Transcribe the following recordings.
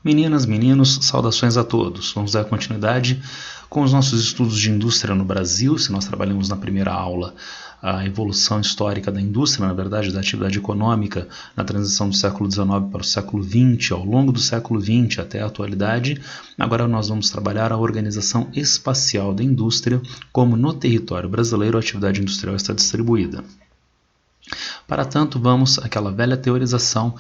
Meninas, meninos, saudações a todos. Vamos dar continuidade com os nossos estudos de indústria no Brasil. Se nós trabalhamos na primeira aula a evolução histórica da indústria, na verdade, da atividade econômica na transição do século XIX para o século XX, ao longo do século XX até a atualidade, agora nós vamos trabalhar a organização espacial da indústria, como no território brasileiro a atividade industrial está distribuída. Para tanto, vamos àquela velha teorização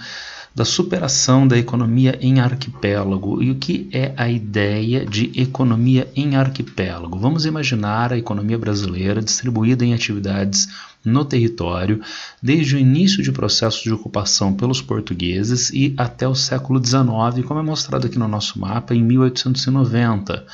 da superação da economia em arquipélago. E o que é a ideia de economia em arquipélago? Vamos imaginar a economia brasileira distribuída em atividades no território, desde o início de processo de ocupação pelos portugueses e até o século XIX, como é mostrado aqui no nosso mapa, em 1890.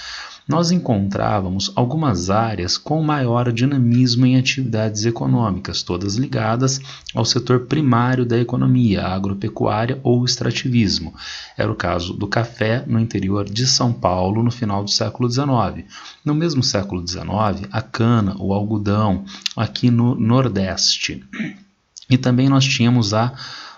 Nós encontrávamos algumas áreas com maior dinamismo em atividades econômicas, todas ligadas ao setor primário da economia, a agropecuária ou extrativismo. Era o caso do café no interior de São Paulo no final do século XIX. No mesmo século XIX, a cana, o algodão, aqui no Nordeste. E também nós tínhamos a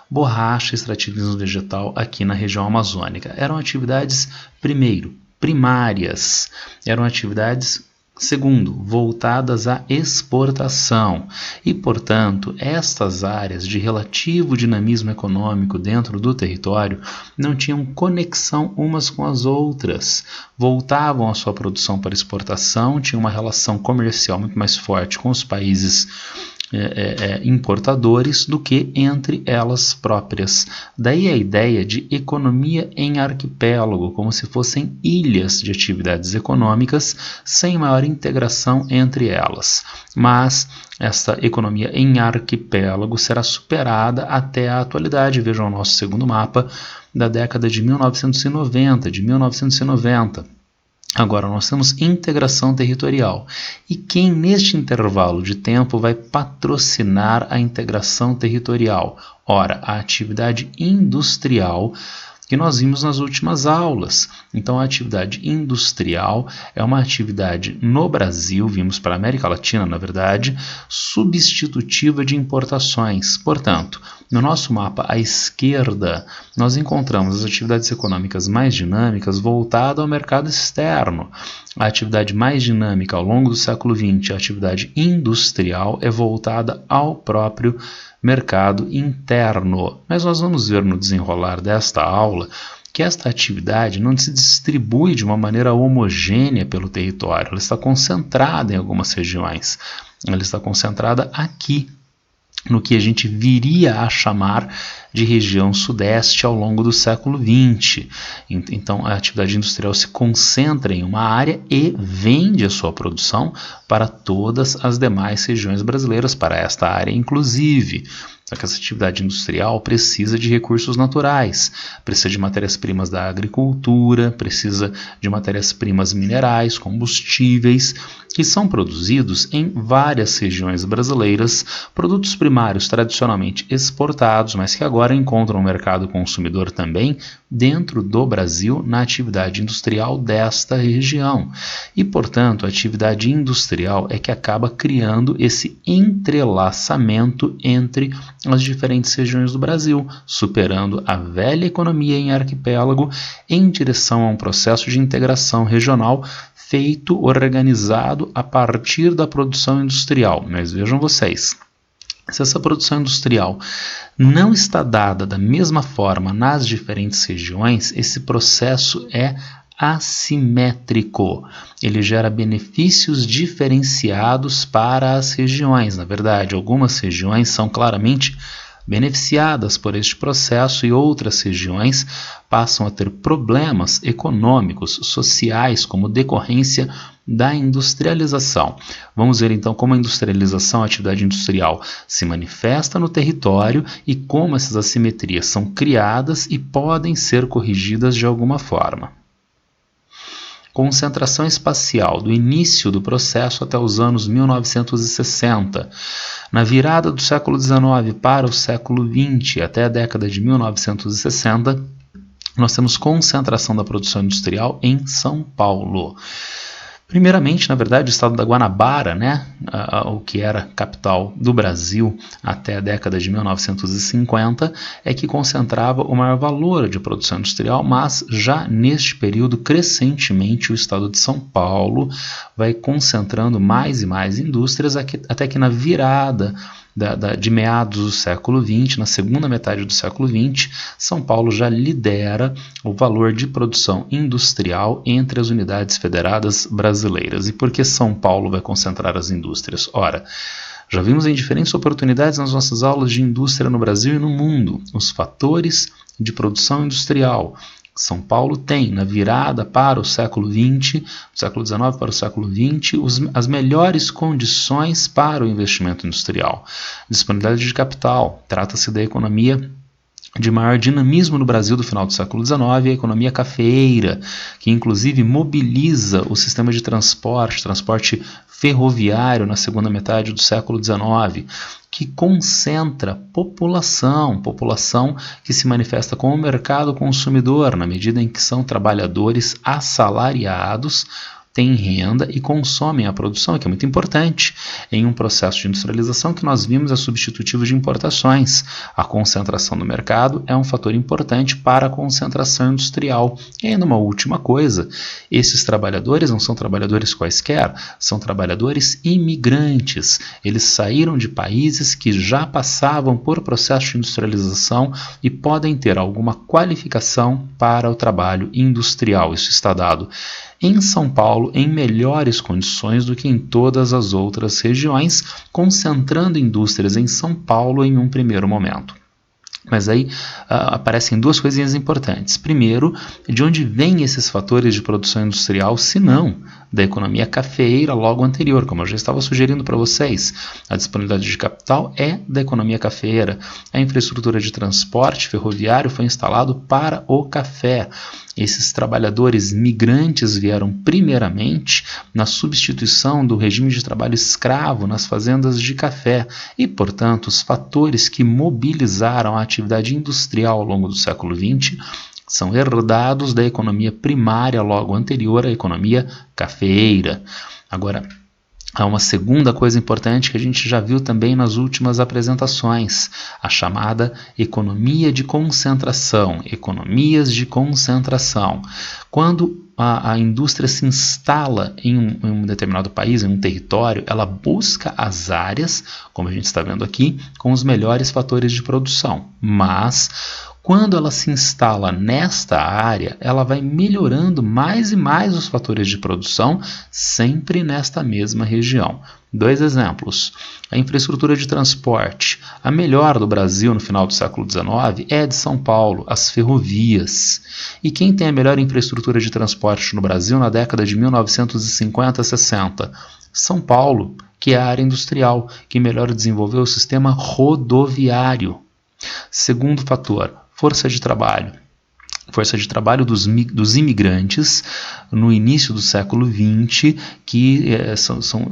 borracha, extrativismo vegetal aqui na região amazônica. Eram atividades, primeiro, primárias, eram atividades, segundo, voltadas à exportação e, portanto, estas áreas de relativo dinamismo econômico dentro do território não tinham conexão umas com as outras, voltavam a sua produção para exportação, tinham uma relação comercial muito mais forte com os países importadores do que entre elas próprias. Daí a ideia de economia em arquipélago, como se fossem ilhas de atividades econômicas sem maior integração entre elas. Mas esta economia em arquipélago será superada até a atualidade. Vejam o nosso segundo mapa da década de 1990. Agora, nós temos integração territorial. E quem neste intervalo de tempo vai patrocinar a integração territorial? Ora, a atividade industrial que nós vimos nas últimas aulas. Então, a atividade industrial é uma atividade no Brasil, vimos para a América Latina, na verdade, substitutiva de importações. Portanto, no nosso mapa à esquerda, nós encontramos as atividades econômicas mais dinâmicas voltadas ao mercado externo. A atividade mais dinâmica ao longo do século XX, a atividade industrial, é voltada ao próprio mercado interno. Mas nós vamos ver no desenrolar desta aula que esta atividade não se distribui de uma maneira homogênea pelo território. Ela está concentrada em algumas regiões. Ela está concentrada aqui, no que a gente viria a chamar de região sudeste ao longo do século XX. Então, a atividade industrial se concentra em uma área e vende a sua produção para todas as demais regiões brasileiras, para esta área inclusive. Só que essa atividade industrial precisa de recursos naturais, precisa de matérias-primas da agricultura, precisa de matérias-primas minerais, combustíveis, que são produzidos em várias regiões brasileiras, produtos primários tradicionalmente exportados, mas que agora encontram um mercado consumidor também dentro do Brasil na atividade industrial desta região. E, portanto, a atividade industrial é que acaba criando esse entrelaçamento entre as diferentes regiões do Brasil, superando a velha economia em arquipélago em direção a um processo de integração regional feito, organizado a partir da produção industrial. Mas vejam vocês, se essa produção industrial não está dada da mesma forma nas diferentes regiões, esse processo é assimétrico. Ele gera benefícios diferenciados para as regiões. Na verdade, algumas regiões são claramente beneficiadas por este processo e outras regiões passam a ter problemas econômicos, sociais, como decorrência da industrialização. Vamos ver então como a industrialização, a atividade industrial, se manifesta no território e como essas assimetrias são criadas e podem ser corrigidas de alguma forma. Concentração espacial, do início do processo até os anos 1960. Na virada do século XIX para o século XX, até a década de 1960, nós temos concentração da produção industrial em São Paulo. Primeiramente, na verdade, o estado da Guanabara, né, o que era capital do Brasil até a década de 1950, é que concentrava o maior valor de produção industrial, mas já neste período, crescentemente, o estado de São Paulo vai concentrando mais e mais indústrias, até que na virada de meados do século XX, na segunda metade do século XX, São Paulo já lidera o valor de produção industrial entre as unidades federadas brasileiras. E por que São Paulo vai concentrar as indústrias? Ora, já vimos em diferentes oportunidades nas nossas aulas de indústria no Brasil e no mundo os fatores de produção industrial. São Paulo tem, na virada para o século XX, do século XIX para o século XX, as melhores condições para o investimento industrial. Disponibilidade de capital, trata-se da economia de maior dinamismo no Brasil do final do século XIX, a economia cafeeira, que inclusive mobiliza o sistema de transporte ferroviário na segunda metade do século XIX, que concentra população que se manifesta como mercado consumidor, na medida em que são trabalhadores assalariados, têm renda e consomem a produção, que é muito importante em um processo de industrialização que nós vimos é substitutivo de importações. A concentração do mercado é um fator importante para a concentração industrial. E ainda uma última coisa, esses trabalhadores não são trabalhadores quaisquer, são trabalhadores imigrantes. Eles saíram de países que já passavam por processo de industrialização e podem ter alguma qualificação para o trabalho industrial. Isso está dado em São Paulo em melhores condições do que em todas as outras regiões, concentrando indústrias em São Paulo em um primeiro momento. Mas aí aparecem duas coisinhas importantes. Primeiro, de onde vêm esses fatores de produção industrial, se não da economia cafeeira logo anterior, como eu já estava sugerindo para vocês. A disponibilidade de capital é da economia cafeeira. A infraestrutura de transporte ferroviário foi instalado para o café. Esses trabalhadores migrantes vieram primeiramente na substituição do regime de trabalho escravo nas fazendas de café e, portanto, os fatores que mobilizaram a atividade industrial ao longo do século XX são herdados da economia primária logo anterior à economia cafeeira. Agora, há uma segunda coisa importante que a gente já viu também nas últimas apresentações, a chamada economia de concentração, economias de concentração. Quando a indústria se instala em um determinado país, em um território, ela busca as áreas, como a gente está vendo aqui, com os melhores fatores de produção, mas quando ela se instala nesta área, ela vai melhorando mais e mais os fatores de produção, sempre nesta mesma região. Dois exemplos. A infraestrutura de transporte. A melhor do Brasil no final do século XIX é a de São Paulo, as ferrovias. E quem tem a melhor infraestrutura de transporte no Brasil na década de 1950 a 60? São Paulo, que é a área industrial, que melhor desenvolveu o sistema rodoviário. Segundo fator, força de trabalho. Força de trabalho dos imigrantes no início do século XX, que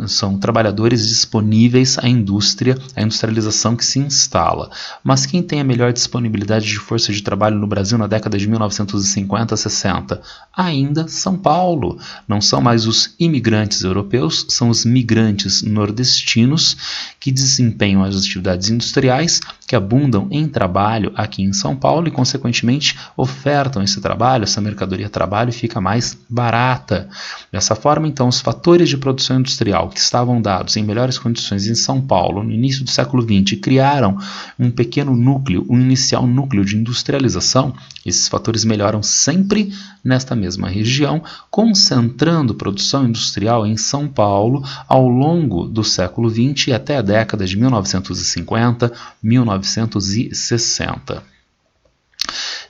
são trabalhadores disponíveis à indústria, à industrialização que se instala. Mas quem tem a melhor disponibilidade de força de trabalho no Brasil na década de 1950 a 60? Ainda São Paulo. Não são mais os imigrantes europeus, são os migrantes nordestinos que desempenham as atividades industriais, que abundam em trabalho aqui em São Paulo e, consequentemente, ofertam esse trabalho, essa mercadoria-trabalho fica mais barata. Dessa forma, então, os fatores de produção industrial que estavam dados em melhores condições em São Paulo no início do século XX criaram um pequeno núcleo, um inicial núcleo de industrialização. Esses fatores melhoram sempre nesta mesma região, concentrando produção industrial em São Paulo ao longo do século XX e até a década de 1950, 1960.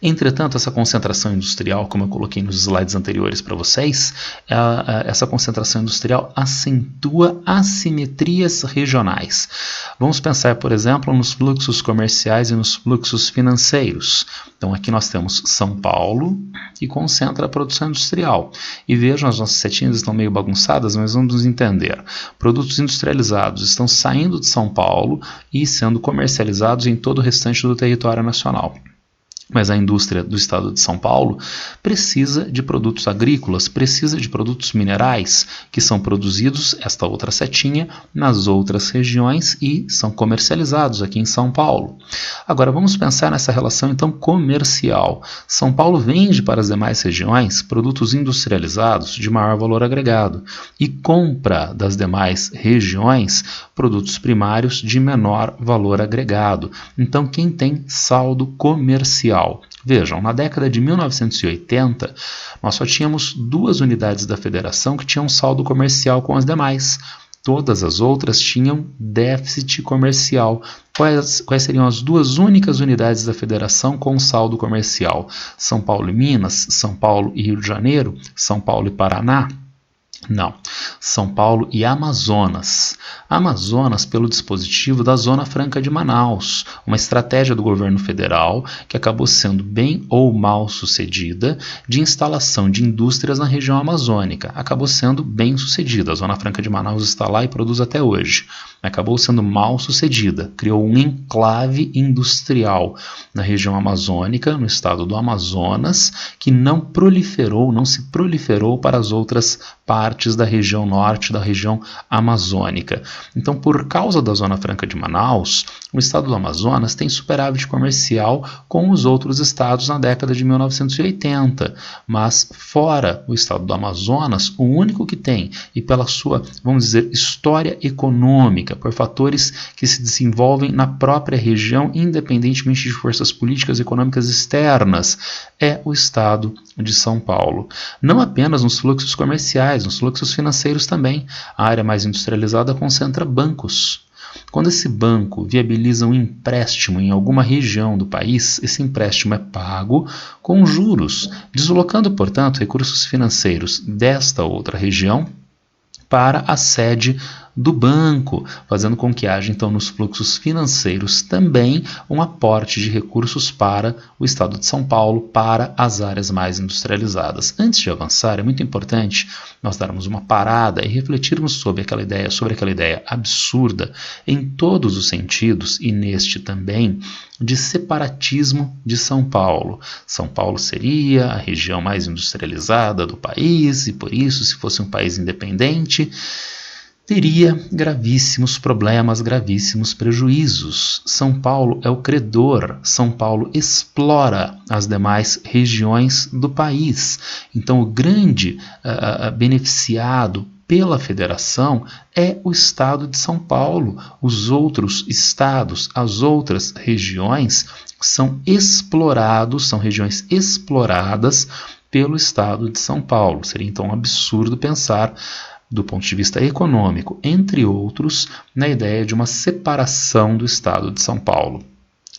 Entretanto, essa concentração industrial, como eu coloquei nos slides anteriores para vocês, essa concentração industrial acentua assimetrias regionais. Vamos pensar, por exemplo, nos fluxos comerciais e nos fluxos financeiros. Então, aqui nós temos São Paulo, que concentra a produção industrial. E vejam, as nossas setinhas estão meio bagunçadas, mas vamos nos entender. Produtos industrializados estão saindo de São Paulo e sendo comercializados em todo o restante do território nacional. Mas a indústria do estado de São Paulo precisa de produtos agrícolas, precisa de produtos minerais, que são produzidos, esta outra setinha, nas outras regiões e são comercializados aqui em São Paulo. Agora vamos pensar nessa relação então comercial. São Paulo vende para as demais regiões produtos industrializados de maior valor agregado e compra das demais regiões produtos primários de menor valor agregado. Então quem tem saldo comercial? Vejam, na década de 1980, nós só tínhamos 2 unidades da federação que tinham saldo comercial com as demais. Todas as outras tinham déficit comercial. Quais seriam as 2 únicas unidades da federação com saldo comercial? São Paulo e Minas, São Paulo e Rio de Janeiro, São Paulo e Paraná? Não, São Paulo e Amazonas. Amazonas pelo dispositivo da Zona Franca de Manaus, uma estratégia do governo federal que acabou sendo bem ou mal sucedida de instalação de indústrias na região amazônica. Acabou sendo bem sucedida, a Zona Franca de Manaus está lá e produz até hoje. Acabou sendo mal sucedida, criou um enclave industrial na região amazônica, no estado do Amazonas, que não se proliferou para as outras partes da região norte, da região amazônica. Então, por causa da Zona Franca de Manaus, o estado do Amazonas tem superávit comercial com os outros estados na década de 1980, mas fora o estado do Amazonas, o único que tem, e pela sua, vamos dizer, história econômica, por fatores que se desenvolvem na própria região, independentemente de forças políticas e econômicas externas, é o estado de São Paulo. Não apenas nos fluxos comerciais, nos fluxos financeiros também. A área mais industrializada concentra bancos. Quando esse banco viabiliza um empréstimo em alguma região do país, esse empréstimo é pago com juros, deslocando, portanto, recursos financeiros desta outra região para a sede do banco, fazendo com que haja então nos fluxos financeiros também um aporte de recursos para o estado de São Paulo, para as áreas mais industrializadas. Antes de avançar, é muito importante nós darmos uma parada e refletirmos sobre aquela ideia absurda em todos os sentidos, e neste também, de separatismo de São Paulo. São Paulo seria a região mais industrializada do país e, por isso, se fosse um país independente, teria gravíssimos problemas, gravíssimos prejuízos. São Paulo é o credor, São Paulo explora as demais regiões do país. Então, o grande beneficiado pela federação é o estado de São Paulo. Os outros estados, as outras regiões são explorados, são regiões exploradas pelo estado de São Paulo. Seria então um absurdo pensar do ponto de vista econômico, entre outros, na ideia de uma separação do estado de São Paulo.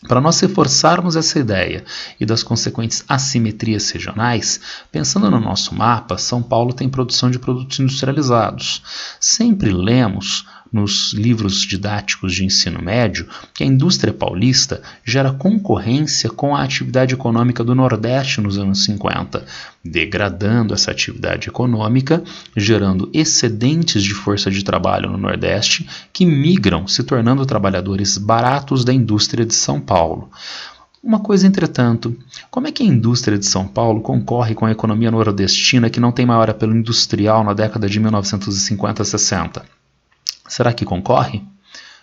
Para nós reforçarmos essa ideia e das consequentes assimetrias regionais, pensando no nosso mapa, São Paulo tem produção de produtos industrializados. Sempre lemos nos livros didáticos de ensino médio que a indústria paulista gera concorrência com a atividade econômica do Nordeste nos anos 50, degradando essa atividade econômica, gerando excedentes de força de trabalho no Nordeste que migram, se tornando trabalhadores baratos da indústria de São Paulo. Uma coisa, entretanto, como é que a indústria de São Paulo concorre com a economia nordestina que não tem maior apelo industrial na década de 1950-60? Será que concorre?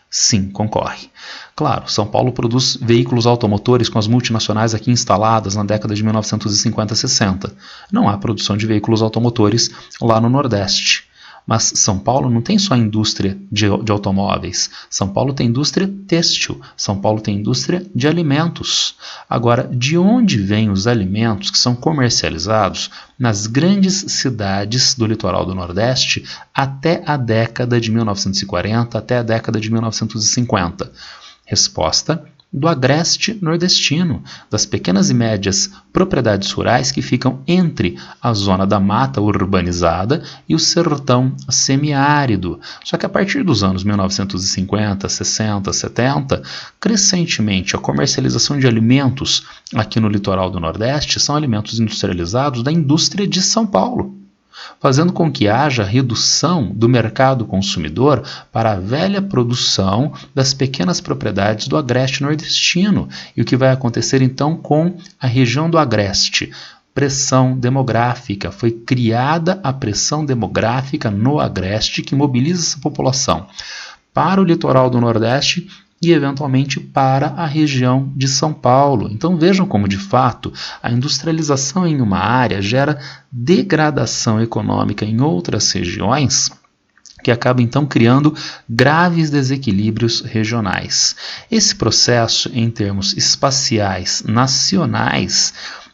Sim, concorre. Claro, São Paulo produz veículos automotores com as multinacionais aqui instaladas na década de 1950-60. Não há produção de veículos automotores lá no Nordeste. Mas São Paulo não tem só indústria de automóveis. São Paulo tem indústria têxtil. São Paulo tem indústria de alimentos. Agora, de onde vêm os alimentos que são comercializados nas grandes cidades do litoral do Nordeste até a década de 1940, até a década de 1950? Resposta: do agreste nordestino, das pequenas e médias propriedades rurais que ficam entre a zona da mata urbanizada e o sertão semiárido. Só que a partir dos anos 1950, 60, 70, crescentemente a comercialização de alimentos aqui no litoral do Nordeste são alimentos industrializados da indústria de São Paulo. fazendo com que haja redução do mercado consumidor para a velha produção das pequenas propriedades do agreste nordestino. E o que vai acontecer então com a região do agreste? Pressão demográfica. Foi criada a pressão demográfica no agreste que mobiliza essa população para o litoral do Nordeste e, eventualmente, para a região de São Paulo. Então vejam como, de fato, a industrialização em uma área gera degradação econômica em outras regiões, que acaba então criando graves desequilíbrios regionais. Esse processo, em termos espaciais nacionais,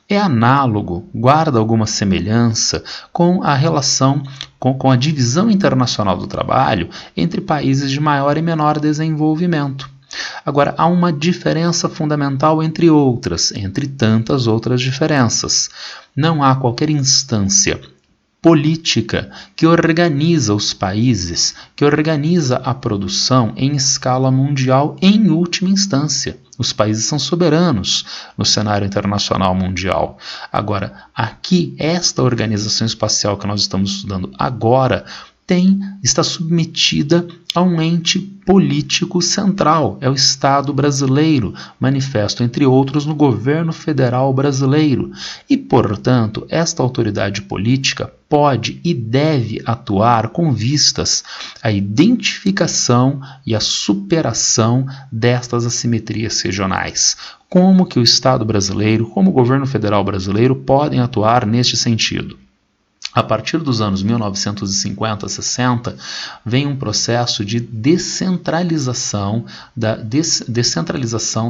é análogo, guarda alguma semelhança com a relação, com a divisão internacional do trabalho entre países de maior e menor desenvolvimento. Agora, há uma diferença fundamental entre tantas outras diferenças. Não há qualquer instância política que organiza os países, que organiza a produção em escala mundial em última instância. Os países são soberanos no cenário internacional mundial. Agora, aqui, esta organização espacial que nós estamos estudando agora está submetida a um ente político central, é o Estado brasileiro, manifesto, entre outros, no governo federal brasileiro. E, portanto, esta autoridade política pode e deve atuar com vistas à identificação e à superação destas assimetrias regionais. Como que o Estado brasileiro, como o governo federal brasileiro podem atuar neste sentido? A partir dos anos 1950, 60, vem um processo de descentralização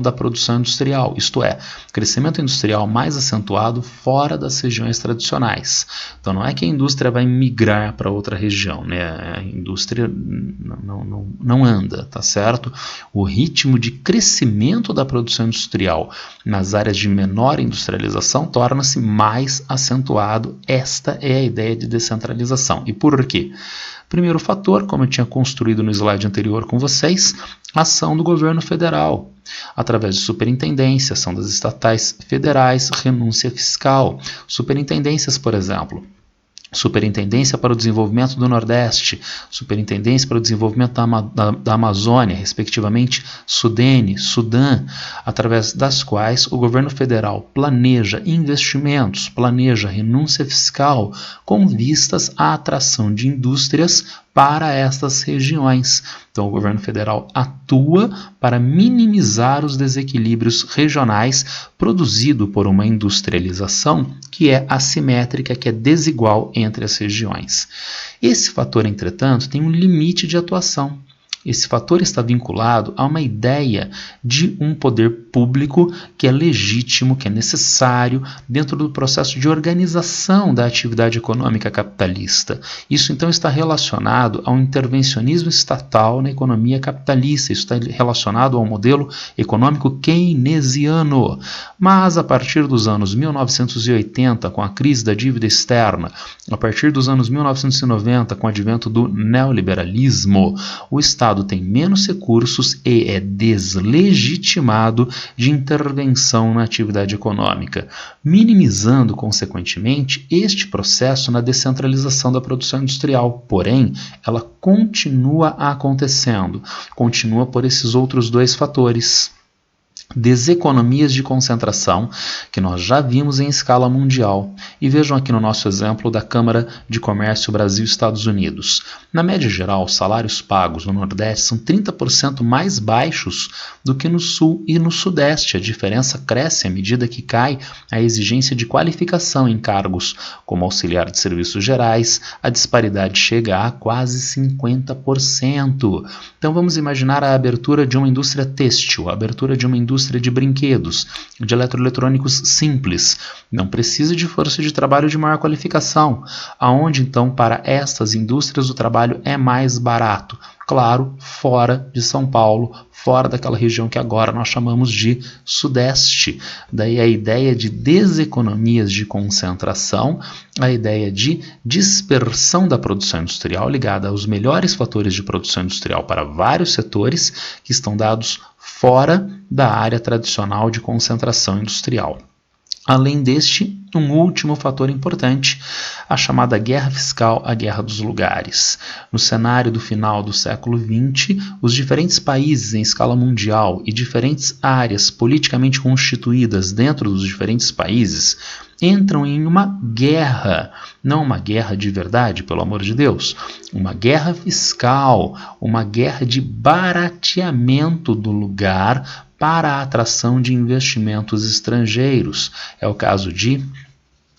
da produção industrial, isto é, crescimento industrial mais acentuado fora das regiões tradicionais. Então não é que a indústria vai migrar para outra região, né? A indústria não anda, tá certo? O ritmo de crescimento da produção industrial nas áreas de menor industrialização torna-se mais acentuado. Esta é a ideia de descentralização. E por quê? Primeiro fator, como eu tinha construído no slide anterior com vocês, ação do governo federal, através de superintendência, ação das estatais federais, renúncia fiscal. Superintendências, por exemplo, Superintendência para o Desenvolvimento do Nordeste, Superintendência para o Desenvolvimento da Amazônia, respectivamente Sudene, Sudã, através das quais o governo federal planeja investimentos, planeja renúncia fiscal com vistas à atração de indústrias para estas regiões. Então, o governo federal atua para minimizar os desequilíbrios regionais produzido por uma industrialização que é assimétrica, que é desigual entre as regiões. Esse fator, entretanto, tem um limite de atuação. Esse fator está vinculado a uma ideia de um poder público que é legítimo, que é necessário dentro do processo de organização da atividade econômica capitalista. Isso então está relacionado ao intervencionismo estatal na economia capitalista, isso está relacionado ao modelo econômico keynesiano. Mas a partir dos anos 1980, com a crise da dívida externa, a partir dos anos 1990, com o advento do neoliberalismo, o Estado tem menos recursos e é deslegitimado de intervenção na atividade econômica, minimizando, consequentemente, este processo na descentralização da produção industrial. Porém, ela continua acontecendo, continua por esses outros dois fatores. Deseconomias de concentração, que nós já vimos em escala mundial. E vejam aqui no nosso exemplo da Câmara de Comércio Brasil-Estados Unidos. Na média geral, os salários pagos no Nordeste são 30% mais baixos do que no Sul e no Sudeste. A diferença cresce à medida que cai a exigência de qualificação em cargos como auxiliar de serviços gerais. A disparidade chega a quase 50%. Então vamos imaginar a abertura de uma indústria têxtil, a abertura de uma indústria de brinquedos, de eletroeletrônicos simples. Não precisa de força de trabalho de maior qualificação, aonde então para estas indústrias o trabalho é mais barato. Claro, fora de São Paulo, fora daquela região que agora nós chamamos de Sudeste. Daí a ideia de deseconomias de concentração, a ideia de dispersão da produção industrial ligada aos melhores fatores de produção industrial para vários setores que estão dados fora da área tradicional de concentração industrial. Além deste, um último fator importante, a chamada guerra fiscal, a guerra dos lugares. No cenário do final do século XX, os diferentes países em escala mundial e diferentes áreas politicamente constituídas dentro dos diferentes países entram em uma guerra, não uma guerra de verdade, pelo amor de Deus, uma guerra fiscal, uma guerra de barateamento do lugar para a atração de investimentos estrangeiros. É o caso de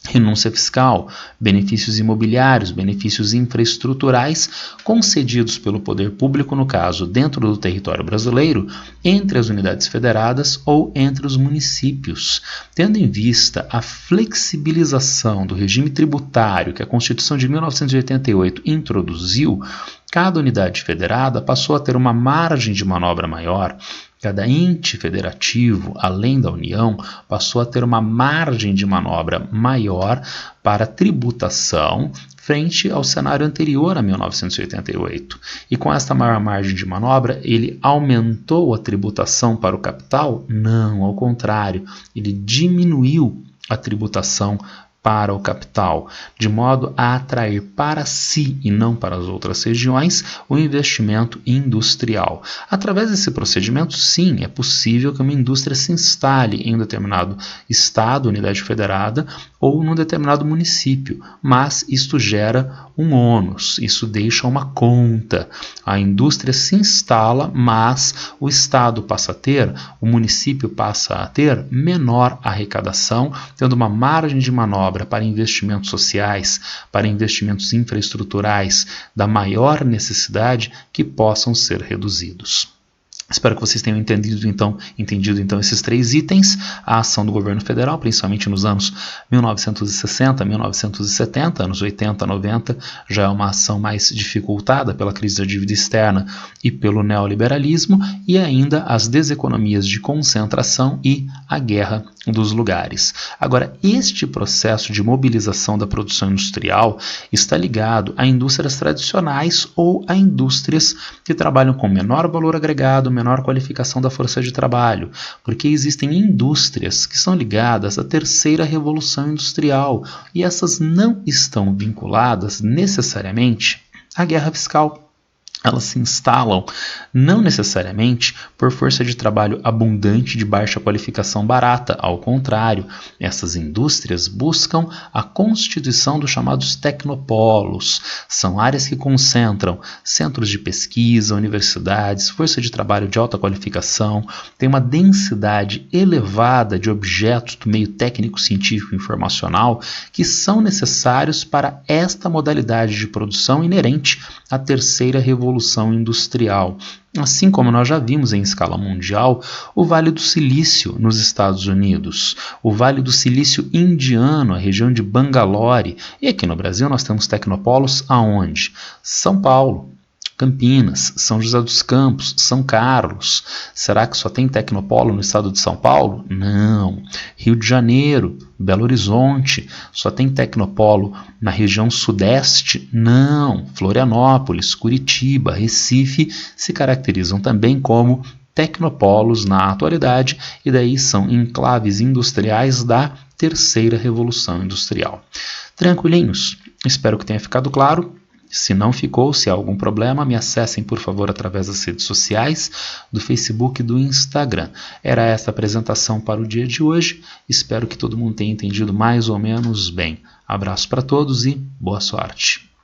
renúncia fiscal, benefícios imobiliários, benefícios infraestruturais concedidos pelo poder público, no caso, dentro do território brasileiro, entre as unidades federadas ou entre os municípios. Tendo em vista a flexibilização do regime tributário que a Constituição de 1988 introduziu, cada unidade federada passou a ter uma margem de manobra maior. Cada ente federativo, além da União, passou a ter uma margem de manobra maior para tributação frente ao cenário anterior a 1988. E com esta maior margem de manobra, ele aumentou a tributação para o capital? Não, ao contrário, ele diminuiu a tributação para o capital, de modo a atrair para si e não para as outras regiões o investimento industrial. Através desse procedimento, sim, é possível que uma indústria se instale em um determinado estado, unidade federada, ou num determinado município, mas isto gera um ônus, isso deixa uma conta. A indústria se instala, mas o estado passa a ter, o município passa a ter menor arrecadação, tendo uma margem de manobra para investimentos sociais, para investimentos infraestruturais da maior necessidade que possam ser reduzidos. Espero que vocês tenham entendido então esses 3 itens. A ação do governo federal, principalmente nos anos 1960, 1970, anos 80, 90, já é uma ação mais dificultada pela crise da dívida externa e pelo neoliberalismo, e ainda as deseconomias de concentração e a guerra dos lugares. Agora, este processo de mobilização da produção industrial está ligado a indústrias tradicionais ou a indústrias que trabalham com menor valor agregado, menor qualificação da força de trabalho, porque existem indústrias que são ligadas à terceira revolução industrial e essas não estão vinculadas necessariamente à guerra fiscal. Elas se instalam não necessariamente por força de trabalho abundante de baixa qualificação barata. Ao contrário, essas indústrias buscam a constituição dos chamados tecnopolos. São áreas que concentram centros de pesquisa, universidades, força de trabalho de alta qualificação, tem uma densidade elevada de objetos do meio técnico, científico e informacional que são necessários para esta modalidade de produção inerente à terceira revolução industrial. Assim como nós já vimos em escala mundial, o Vale do Silício nos Estados Unidos, o Vale do Silício indiano, a região de Bangalore, e aqui no Brasil nós temos tecnopolos aonde? São Paulo, Campinas, São José dos Campos, São Carlos. Será que só tem tecnopolo no estado de São Paulo? Não. Rio de Janeiro, Belo Horizonte, só tem tecnopolo na região sudeste? Não. Florianópolis, Curitiba, Recife se caracterizam também como tecnopolos na atualidade e daí são enclaves industriais da terceira revolução industrial. Tranquilinhos? Espero que tenha ficado claro. Se não ficou, se há algum problema, me acessem por favor através das redes sociais, do Facebook e do Instagram. Era esta a apresentação para o dia de hoje. Espero que todo mundo tenha entendido mais ou menos bem. Abraço para todos e boa sorte.